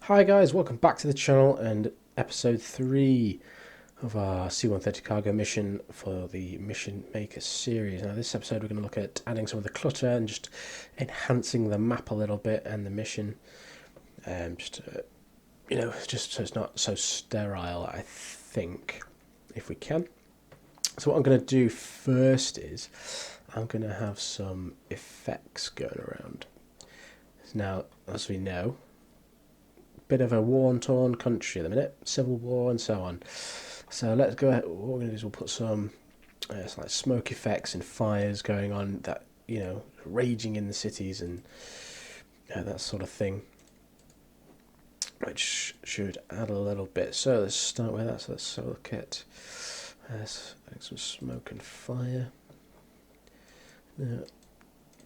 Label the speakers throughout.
Speaker 1: Hi guys, welcome back to the channel and episode 3 of our C-130 cargo mission for the Mission Maker series. Now this episode we're going to look at adding some of the clutter and just enhancing the map a little bit and the mission. Just so it's not so sterile, I think, if we can. So what I'm going to do first is I'm going to have some effects going around. Now, as we know, bit of a war-torn country at the minute, civil war and so on. So let's go ahead. What we're going to do is we'll put some it's like smoke effects and fires going on, that raging in the cities and that sort of thing, which should add a little bit. So let's start with that. So let's look at some smoke and fire. Now, it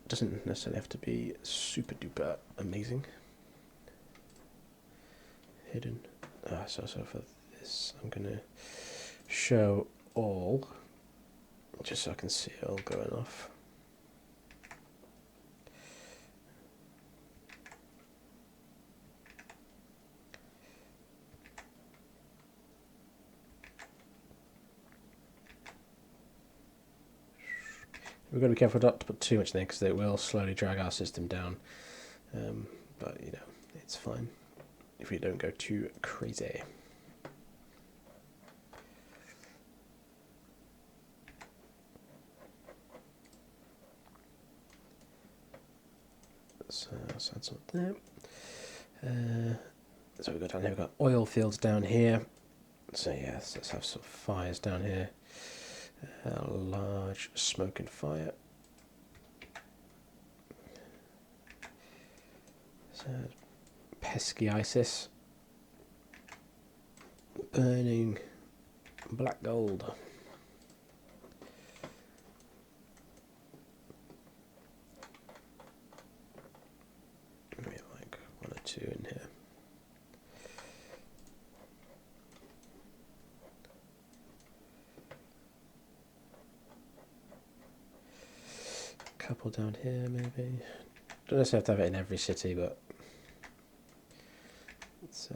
Speaker 1: doesn't necessarily have to be super duper amazing. Hidden. So for this, I'm gonna show all, just so I can see it all going off. We've got to be careful not to put too much in there because it will slowly drag our system down. But it's fine if we don't go too crazy. So let's add some there. So we've got down here, we've got oil fields down here. So yes, let's have some fires down here. Large smoke and fire. So pesky ISIS burning black gold. Maybe like one or two in here. A couple down here maybe. Don't necessarily have to have it in every city, but it's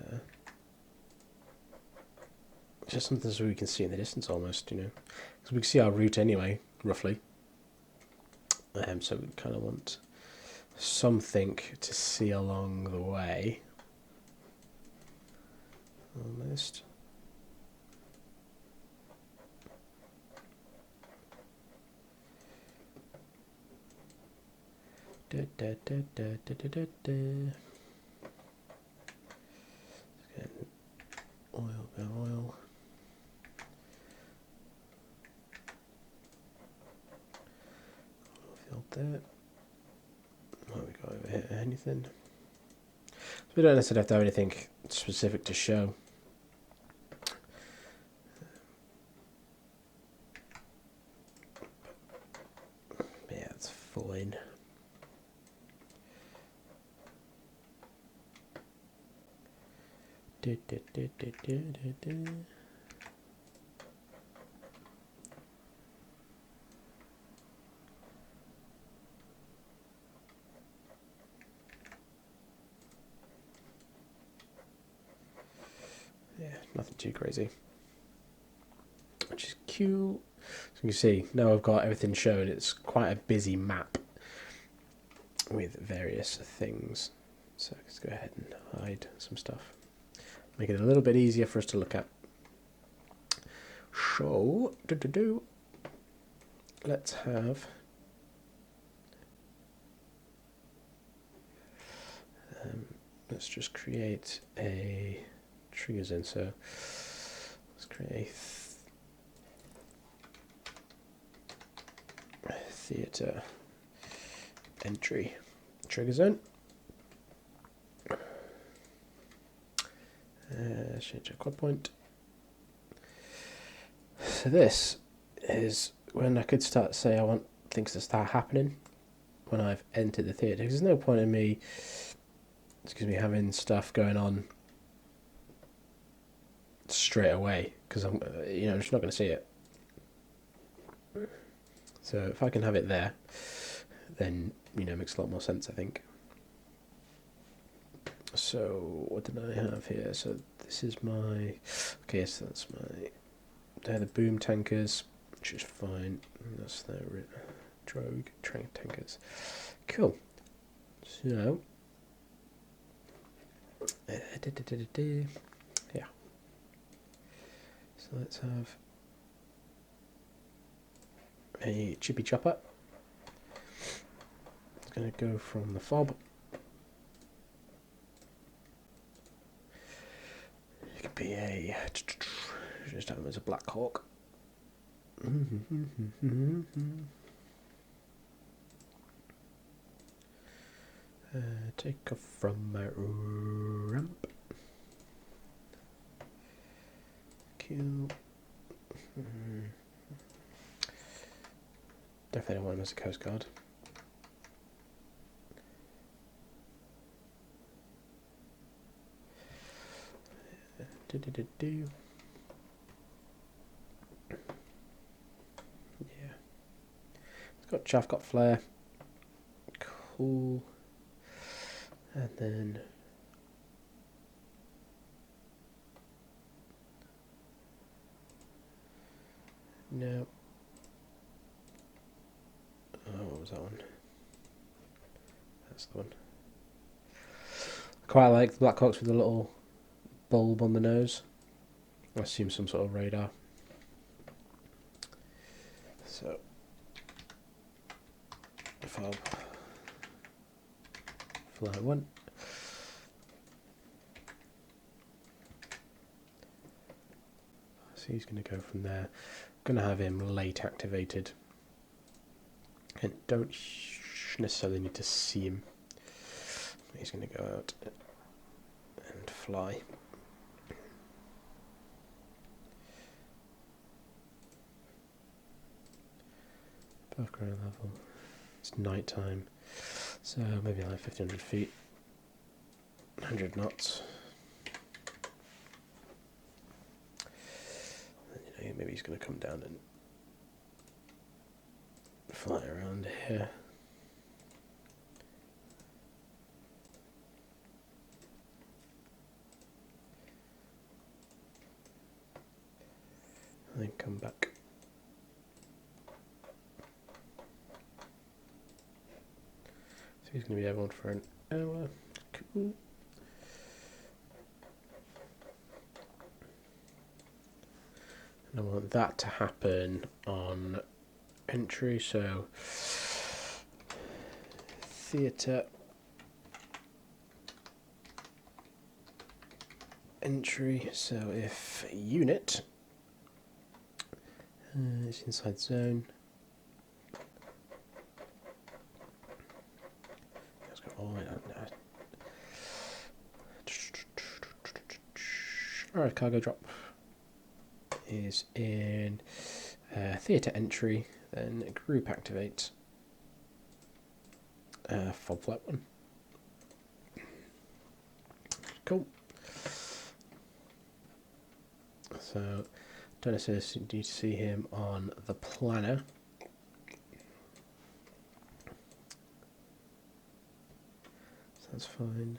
Speaker 1: just something so we can see in the distance almost, because we can see our route anyway, roughly. So we kind of want something to see along the way, almost. Oil, go oil. Oil field there. What we got over here? Anything? So we don't necessarily have to have anything specific to show. But yeah, it's fine. Yeah, nothing too crazy, which is cool. So you can see now I've got everything shown. It's quite a busy map with various things. So let's go ahead and hide some stuff. Make it a little bit easier for us to look at. So, let's have let's just create a trigger zone. So let's create a theater entry trigger zone. Change our quad point. So this is when I could start to say I want things to start happening when I've entered the theatre. Because there's no point in me, having stuff going on straight away because I'm just not going to see it. So if I can have it there, then it makes a lot more sense, I think. So what did I have here? So this is my, okay, so that's my, they're the boom tankers, which is fine. That's their drogue train tankers. Cool. So yeah. So let's have a chippy chopper. It's going to go from the fob. It could be a, just have them as a Black Hawk. Take off from my ramp. Q. Definitely don't want him as a Coast Guard. Yeah. It's got chaff, got flare. Cool. And then no. Oh, what was that one? That's the one. Quite like the Blackhawks with a little bulb on the nose. I assume some sort of radar. So, fob, fly one. So he's going to go from there. I'm going to have him late activated. And don't necessarily need to see him. He's going to go out and fly. Above ground level. It's night time, so maybe like 1500 feet, 100 knots. And, you know, maybe he's going to come down and fly around here. And then come back. So he's going to be everyone for an hour. Cool. And I want that to happen on entry, so theatre entry, so if unit is inside zone, let's go all the way down there. Alright, cargo drop is in theatre entry, then group activate, fob flight 1. Cool. So, don't necessarily need to see him on the planner. So that's fine.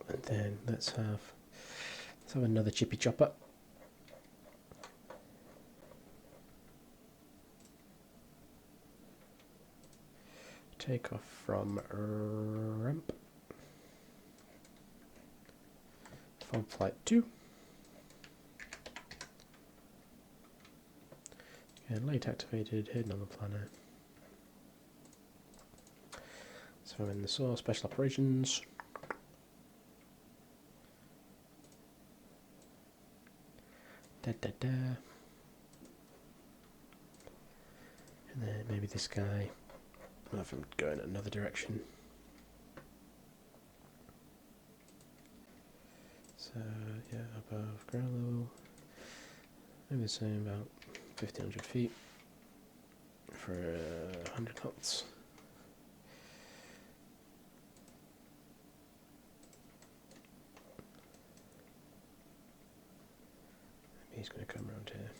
Speaker 1: And then let's have another chippy chopper. Take off from ramp. Fob flight 2. And late activated, hidden on the planner. So I'm in the source, special operations. Da da da. And then maybe this guy. I'll have him go in another direction. So yeah, above ground level. Maybe the same, about 1500 feet for 100 knots. Maybe he's going to come around here.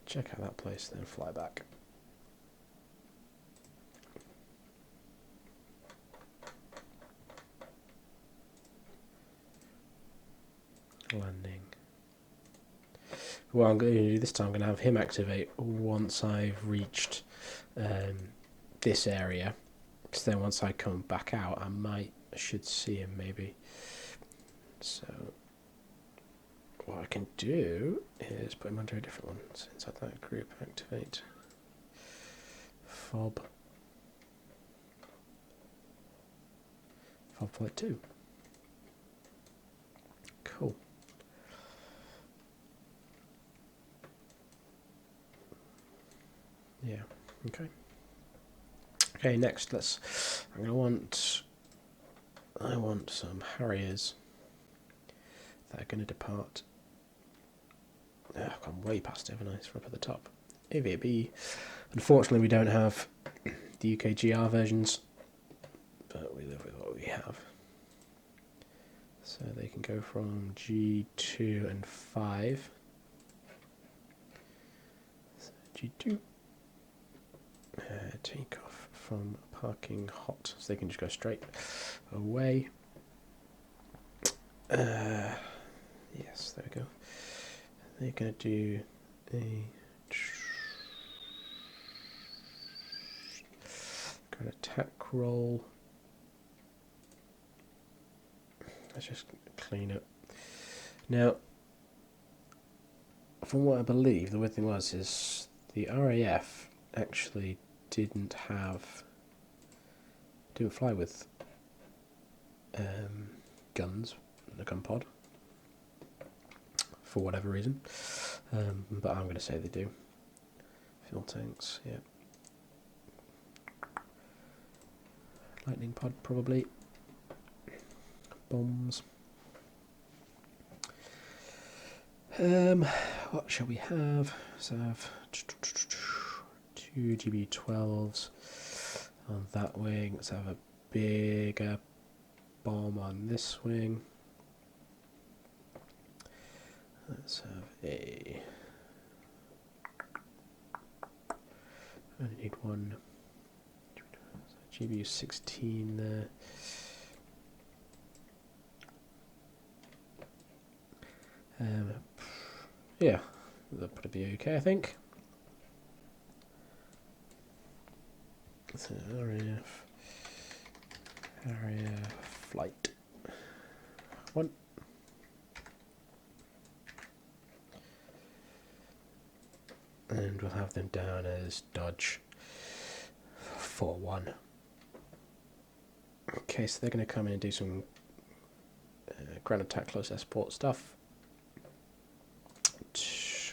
Speaker 1: Check out that place, then fly back. landing. What I'm going to do this time, I'm going to have him activate once I've reached this area, because then once I come back out, I should see him maybe. So what I can do is put him under a different one. So inside that group, activate fob flight 2. Cool. Yeah. Okay. Okay. Next, I want some harriers that are going to depart. I've gone way past it, haven't I? It's right at the top. AVB. Unfortunately, we don't have the UK GR versions, but we live with what we have. So they can go from G2 and 5. So G2. Take off from parking hot, so they can just go straight away. Yes, there we go. They're going to do a kind of attack roll. Let's just clean up. Now, from what I believe, the weird thing is the RAF actually didn't fly with guns in the gun pod for whatever reason, but I'm going to say they do. Fuel tanks, yeah. Lightning pod probably. Bombs. What shall we have? So I have 2 GB12s on that wing. Let's have a bigger bomb on this wing. Let's have a... I only need one GBU16 there. Yeah, that'll probably be okay, I think. So harrier flight 1. And we'll have them down as Dodge 4-1. Okay, so they're going to come in and do some ground attack close air support stuff.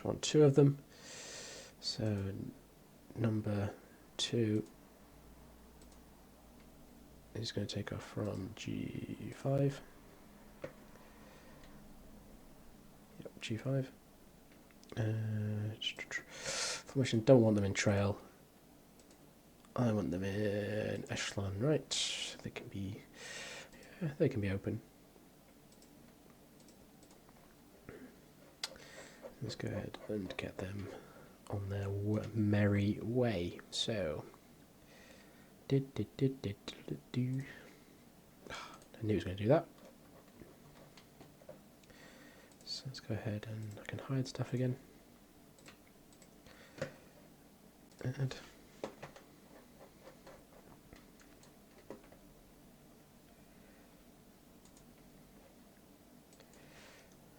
Speaker 1: Want 2 of them. So number 2 is going to take off from G5. Yep, G5. Formation, don't want them in trail. I want them in echelon right. They can be, yeah, they can be open. Let's go ahead and get them on their merry way. So, I knew he was going to do that. So let's go ahead and I can hide stuff again. And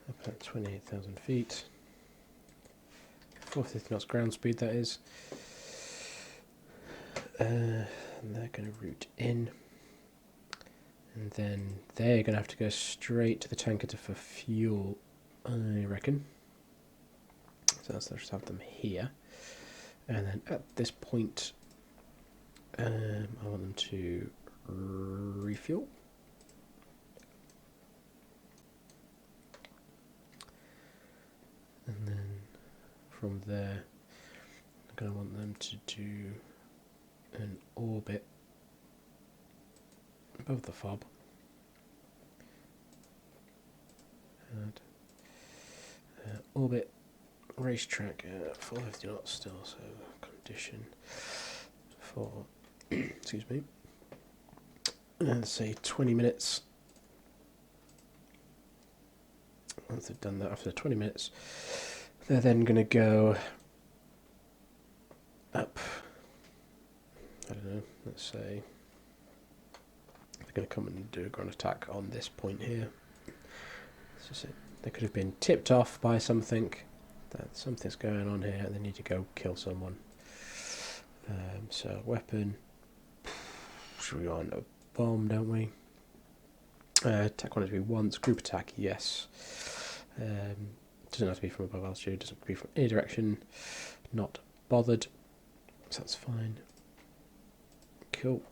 Speaker 1: up at 28,000 feet. 450 knots ground speed, that is. And they're going to route in. And then they're going to have to go straight to the tanker for fuel, I reckon. So let's just have them here. And then at this point, I want them to refuel. And then from there, I'm going to want them to do an orbit above the fob. And orbit racetrack at 450 knots still, so condition for, excuse me, and say 20 minutes. Once they've done that after 20 minutes, they're then going to go up, I don't know, let's say they're going to come and do a ground attack on this point here. This is it. They could have been tipped off by something, that something's going on here and they need to go kill someone. So weapon, we want a bomb, don't we? Attack one to be once, group attack, yes. Doesn't have to be from above altitude, doesn't have to be from any direction, not bothered, so that's fine. Cool.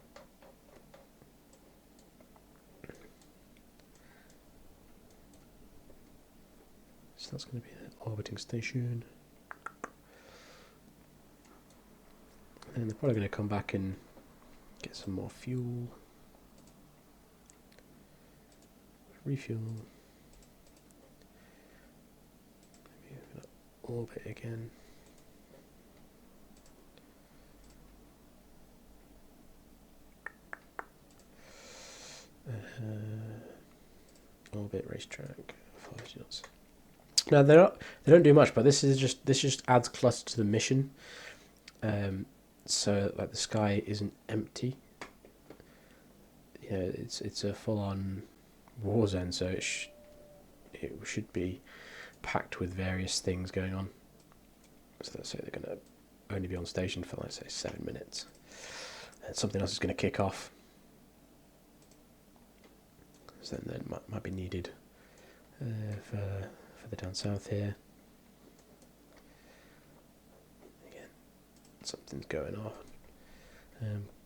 Speaker 1: So that's going to be the orbiting station. And they're probably going to come back and get some more fuel. Refuel. Maybe orbit again. Orbit racetrack. 5 knots. Now they don't do much, but this just adds clutter to the mission. So like the sky isn't empty. You know, it's a full-on war zone, so it should be packed with various things going on. So let's say they're going to only be on station for, let's say, 7 minutes. And something else is going to kick off. So then might be needed for the down south here. Again, something's going on.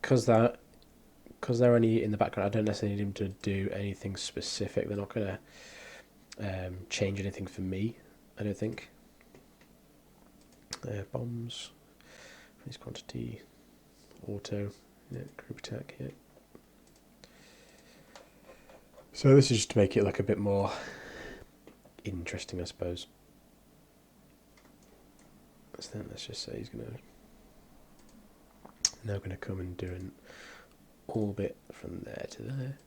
Speaker 1: Because they're only in the background, I don't necessarily need them to do anything specific. They're not going to change anything for me, I don't think. Bombs, increase quantity, auto, yeah, group attack here. So this is just to make it look a bit more interesting, I suppose. So then let's just say he's now going to come and do an orbit from there to there.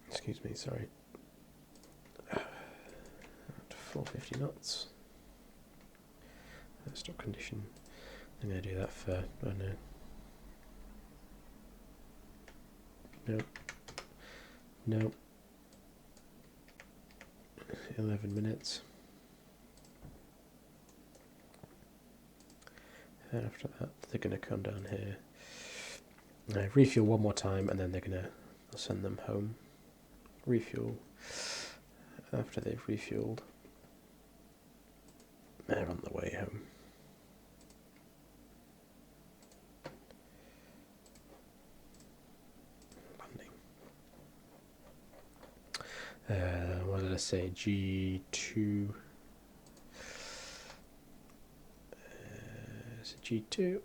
Speaker 1: Excuse me, sorry. 450 knots. Stop condition. I'm going to do that for, I don't know. Nope. Nope. 11 minutes. And after that, they're going to come down here. Refuel one more time, and then they're going to send them home. Refuel. After they've refueled, they're on the way home. Landing. What did I say? G2. So G2.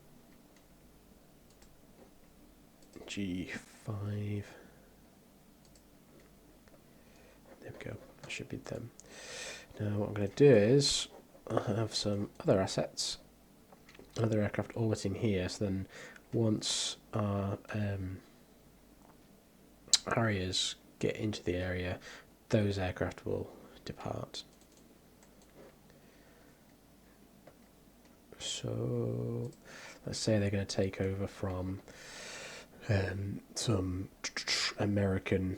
Speaker 1: G5. There we go. That should be them. Now what I'm going to do is I have some other assets, other aircraft orbiting here. So then once our harriers get into the area, those aircraft will depart. So let's say they're going to take over from some American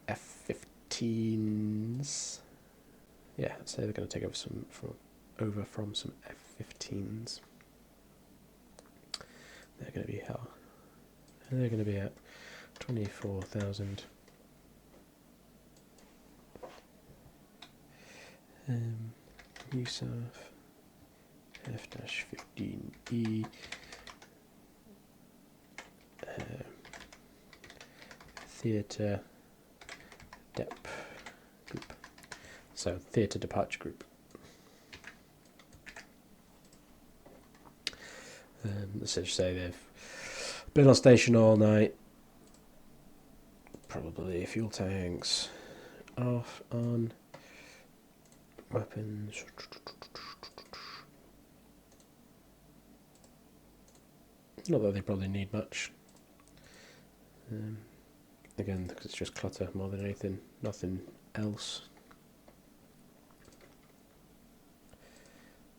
Speaker 1: F-15s. Yeah, so they're going to take over from some F-15s. They're going to be hell. They're going to be at 24,000. USAF F-15E. Theatre Dep group. So theatre departure group. Let's just say they've been on station all night. Probably fuel tanks off, on, weapons. Not that they probably need much. Again, because it's just clutter more than anything, nothing else.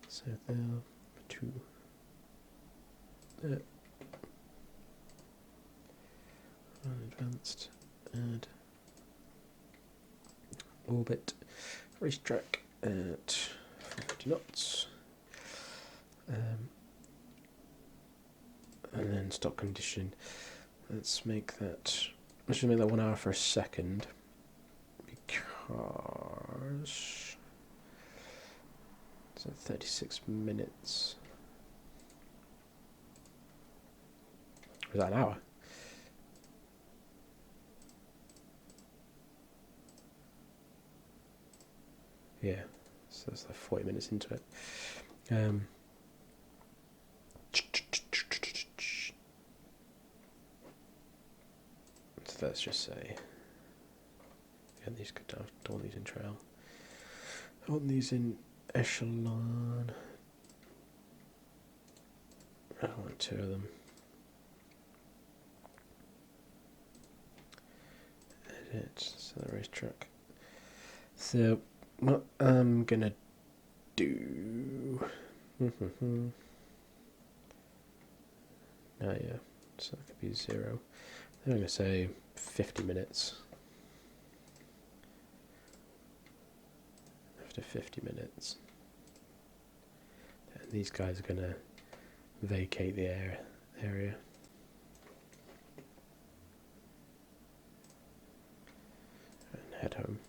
Speaker 1: So there, 2, there. Advanced, add orbit, racetrack at 40 knots, and then stock condition. Let's make that. Let's just make that 1 hour for a second, because it's at 36 minutes. Was that an hour? Yeah, so that's like 40 minutes into it. So let's just say, yeah, these could don't want these in trail. I want these in echelon. I want 2 of them. Edit, so the racetrack. So what I'm gonna do. Oh yeah, so that could be 0. I'm gonna say 50 minutes. After 50 minutes, and these guys are gonna vacate the area. And head home.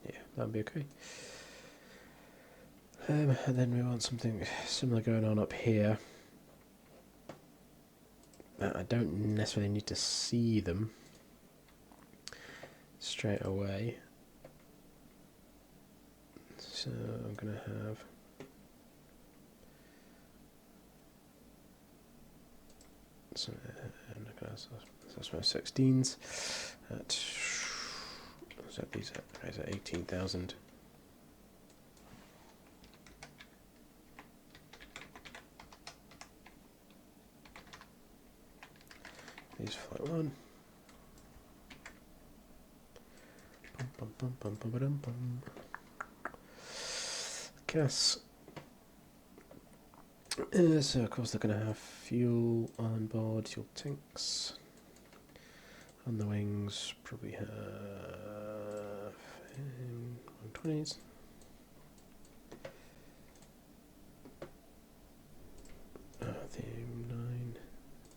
Speaker 1: Yeah, that'd be okay. And then we want something similar going on up here. I don't necessarily need to see them straight away. So I'm going to have so that's my 16s at, so these are 18,000. These flight 1. Gas. So of course they're going to have fuel on board, fuel tanks. On the wings, probably have 120s. The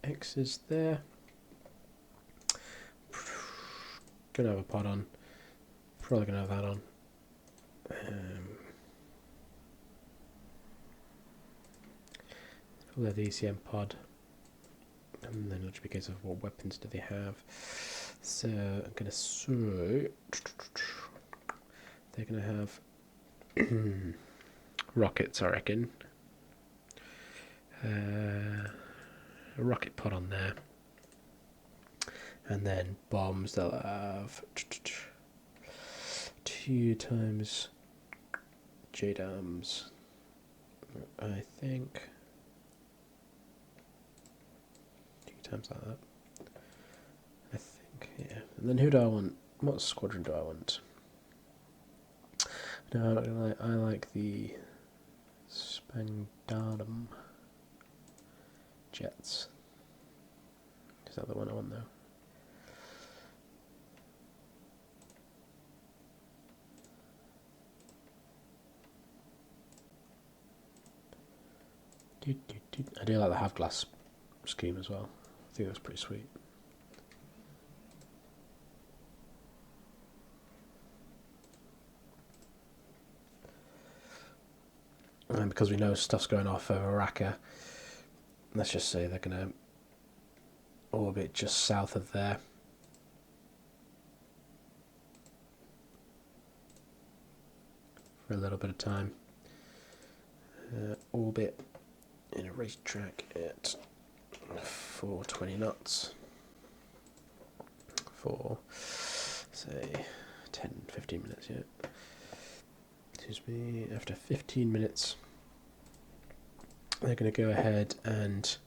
Speaker 1: 9X is there. Gonna have a pod on. Probably gonna have that on. Probably the ECM pod. And then it'll just be a case of what weapons do they have. So I'm gonna say they're gonna have rockets, I reckon. A rocket pod on there. And then bombs, they'll have 2 times JDAMs, I think. 2 times like that. I think, yeah. And then who do I want? What squadron do I want? No, I like the Spangdahlem jets. Is that the one I want though? I do like the half glass scheme as well. I think that's pretty sweet. And because we know stuff's going off over Raqqa, let's just say they're going to orbit just south of there. For a little bit of time. Orbit in a racetrack at 420 knots for say 10-15 minutes, yeah. excuse me, after 15 minutes, they're going to go ahead and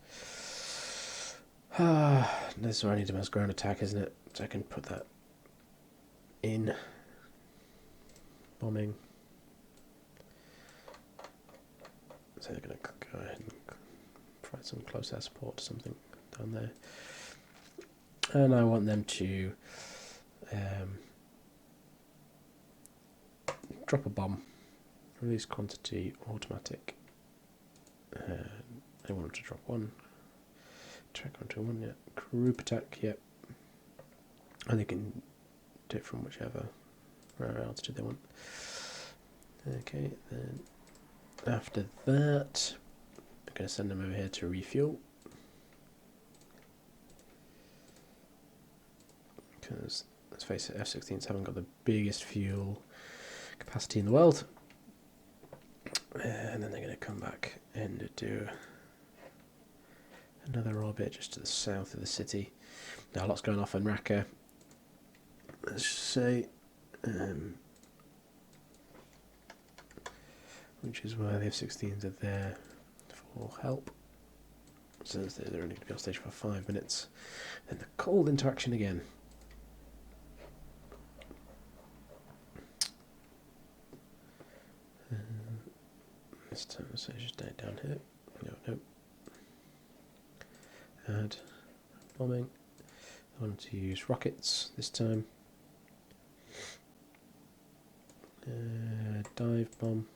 Speaker 1: this is where I need to mouse ground attack, isn't it? So I can put that in bombing. So they're going to go ahead and provide some close air support to something down there. And I want them to drop a bomb, release quantity, automatic. I want them to drop one. Track onto one, yeah. Group attack, yep. And they can do it from whichever altitude they want. Okay, then after that, I'm going to send them over here to refuel. Because, let's face it, F-16s haven't got the biggest fuel capacity in the world. And then they're going to come back and do another orbit just to the south of the city. Now, lots going off in Raqqa. Let's just say, which is why the F-16s are there for help. So they're only going to be on stage for 5 minutes. Then the cold interaction again. This time, so just down here. No. Add bombing. I want to use rockets this time. Dive bomb.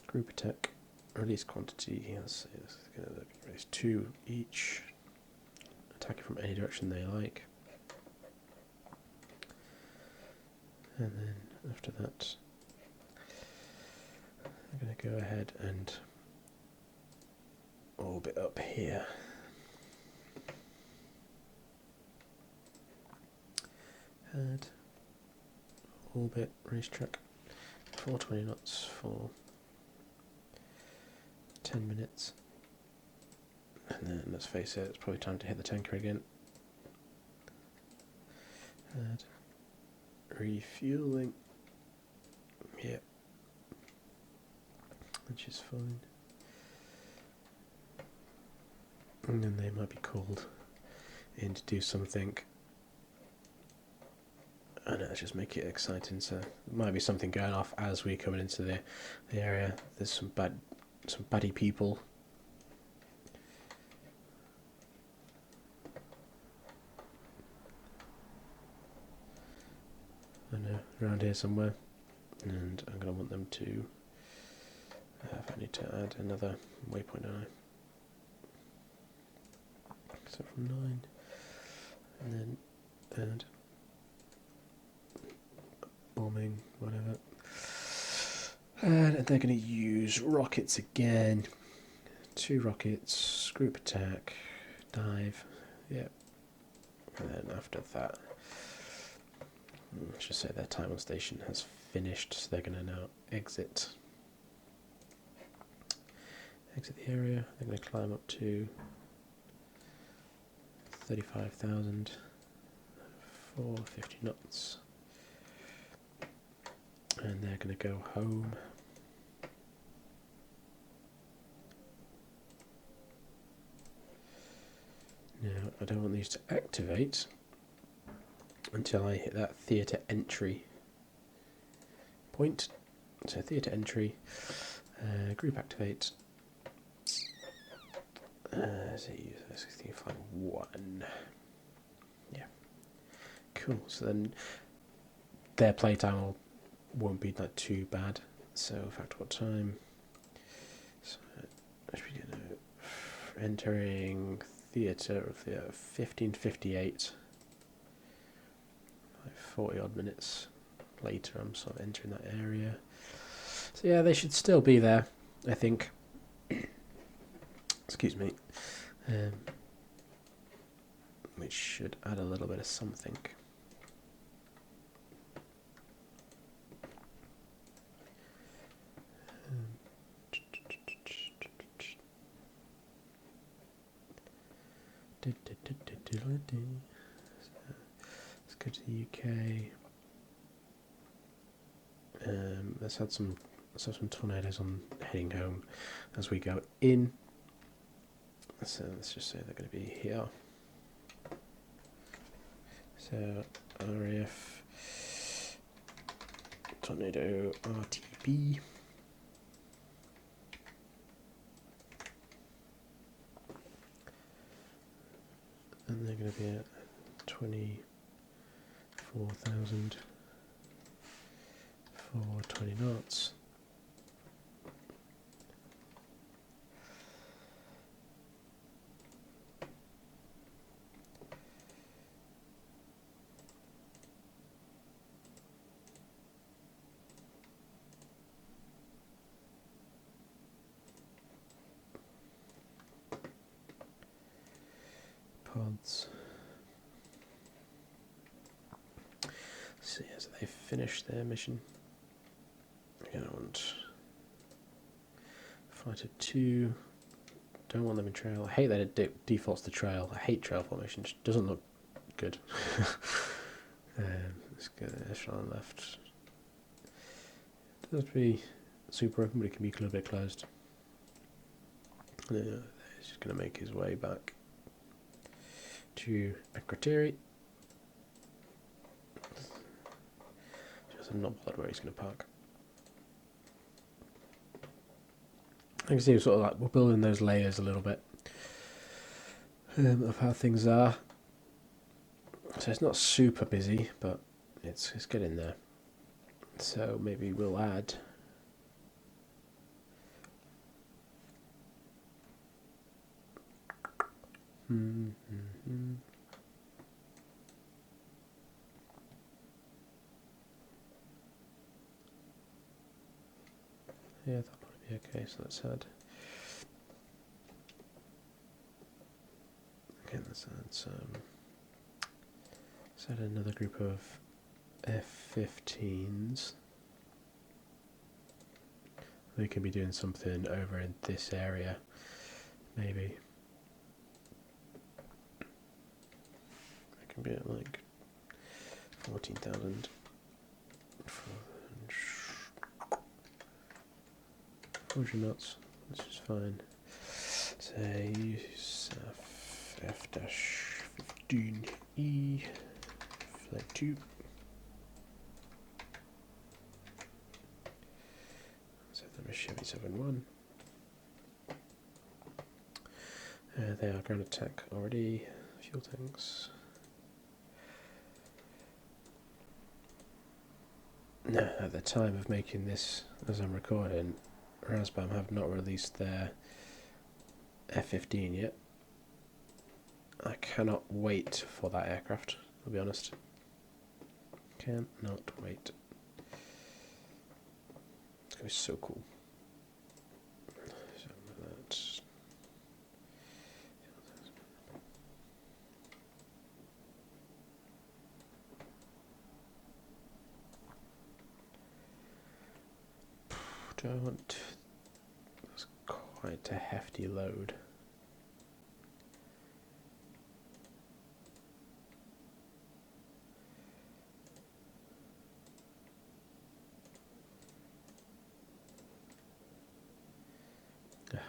Speaker 1: Group attack. Release quantity. Let's see. Let's release 2 each. Attack it from any direction they like. And then after that, I'm going to go ahead and orbit up here. Add orbit racetrack 420 knots for 10 minutes. And then let's face it, it's probably time to hit the tanker again. Add refueling. Yep. Which is fine. And then they might be called in to do something. And let's just make it exciting. So there might be something going off as we're coming into the area. There's some baddie people. I know, around here somewhere. And I'm going to want them to. I need to add another waypoint, don't I? So from 9, and then add bombing, whatever. And they're going to use rockets again. 2 rockets, group attack, dive, yep. And then after that, let's just say their time on station has finished, so they're going to now exit the area. They're going to climb up to 35,000 for 50 knots, and they're going to go home. Now I don't want these to activate until I hit that theatre entry point. So theatre entry, group activate. So use 16 flight 1. Yeah. Cool. So then their playtime won't be like too bad. So factor what time? So I should be entering theatre of the 15:58. Like 40 odd minutes later, I'm sort of entering that area. So yeah, they should still be there, I think. Excuse me. Which should add a little bit of something. Let's go to the UK. Let's have some tornadoes on heading home as we go in. So let's just say they're going to be here. So RF tornado RTB. And they're going to be at 24,000 for 20 knots. Pods. So yes, they finished their mission. Again, I want fighter 2. Don't want them in trail. I hate that it defaults to trail. I hate trail formation. It doesn't look good. Let's go echelon left. It doesn't have to be super open, but it can be a little bit closed. He's just going to make his way back to Akrotiri. I'm not bothered where he's going to park. I can see sort of like we're building those layers a little bit of how things are. So it's not super busy, but it's getting there. So maybe we'll add yeah, that might be okay, so let's add. Okay, let's add another group of F-15s. We can be doing something over in this area, maybe. It can be at like 14,000. 400 knots, this is fine. Say F-15E, flight 2. So them a Chevy 7-1. They are ground attack already. Fuel tanks. No, at the time of making this, as I'm recording, Razbam have not released their F-15 yet. I cannot wait for that aircraft, I'll be honest. Cannot wait. It's going to be so cool. So that's do I want... That's quite a hefty load.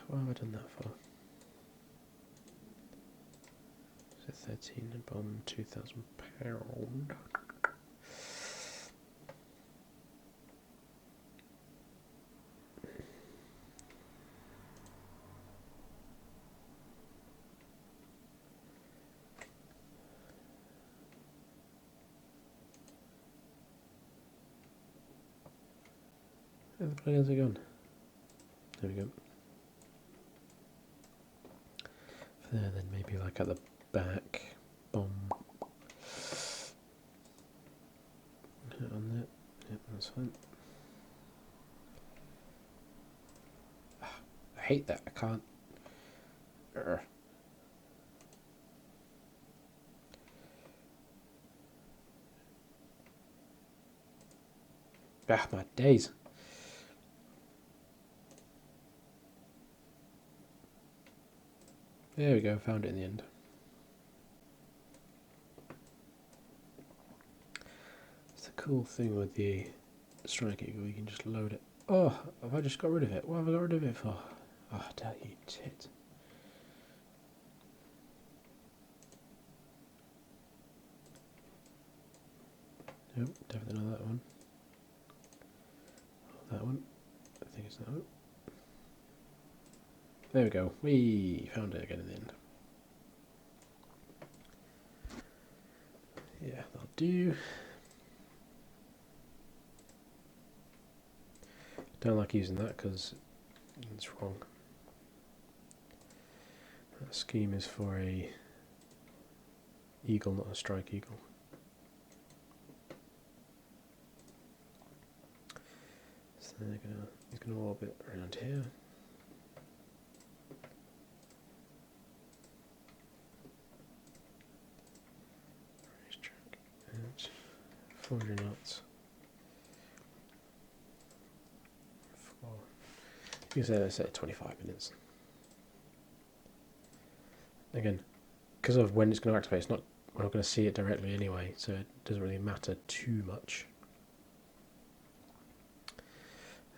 Speaker 1: What have I done that for? So 13 a bomb, £2,000. Where the plugins are gone? There we go. There, then maybe like at the back, bomb. Hit on that. Yep, that's fine. I hate that. I can't. My days. There we go, found it in the end. It's the cool thing with the strike eagle, you can just load it. Oh, have I just got rid of it? What have I got rid of it for? Oh, tell you tit. Nope, definitely not that one. Oh, that one. I think it's that one. There we go. We found it again in the end. Yeah, that'll do. Don't like using that because it's wrong. That scheme is for a eagle, not a strike eagle. So he's gonna orbit around here. Racetrack at 400 knots. You can say 25 minutes. Again, because of when it's going to activate, it's not, we're not going to see it directly anyway, so it doesn't really matter too much.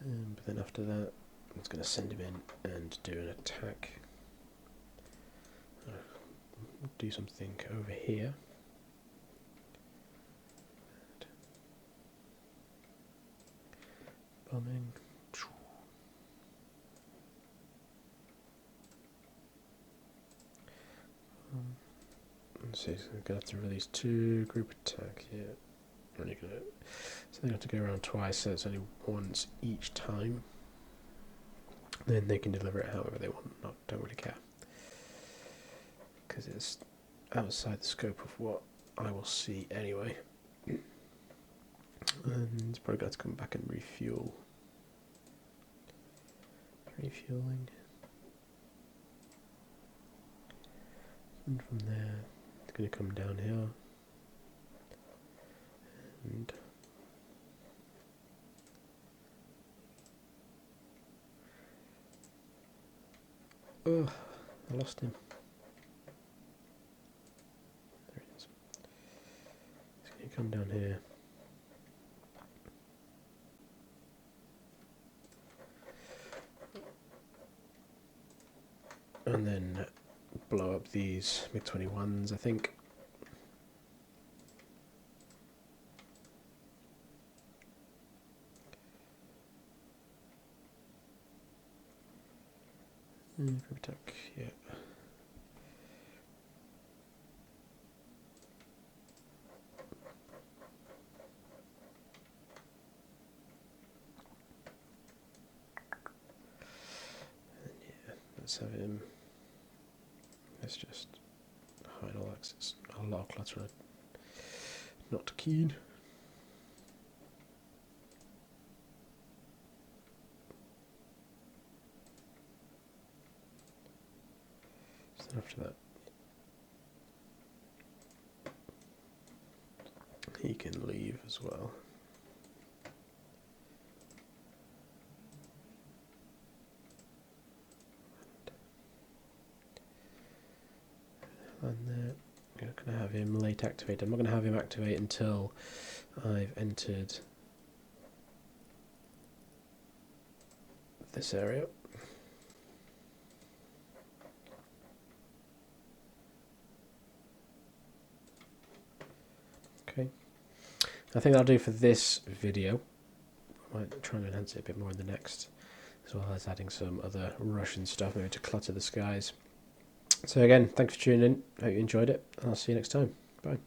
Speaker 1: But then after that, it's going to send him in and do an attack. Do something over here. Bombing. So he's going to have to release 2 group attack here. So they have to go around twice, so it's only once each time. Then they can deliver it however they want. Don't really care, because it's outside the scope of what I will see anyway. And it's probably got to come back and refuel. Refueling. And from there, it's going to come down here. And oh, I lost him. There he is. He's going to come down here. And then blow up these MiG-21s, I think. Group attack, yeah. And yeah, let's have him. Let's just hide all access. A lot of clutter. Not keen. So after that, he can leave as well. And I'm going to have him late activate. I'm not going to have him activate until I've entered this area. Okay, I think that'll do for this video. I might try and enhance it a bit more in the next, as well as adding some other Russian stuff, maybe to clutter the skies. So again, thanks for tuning in. Hope you enjoyed it, and I'll see you next time. Bye.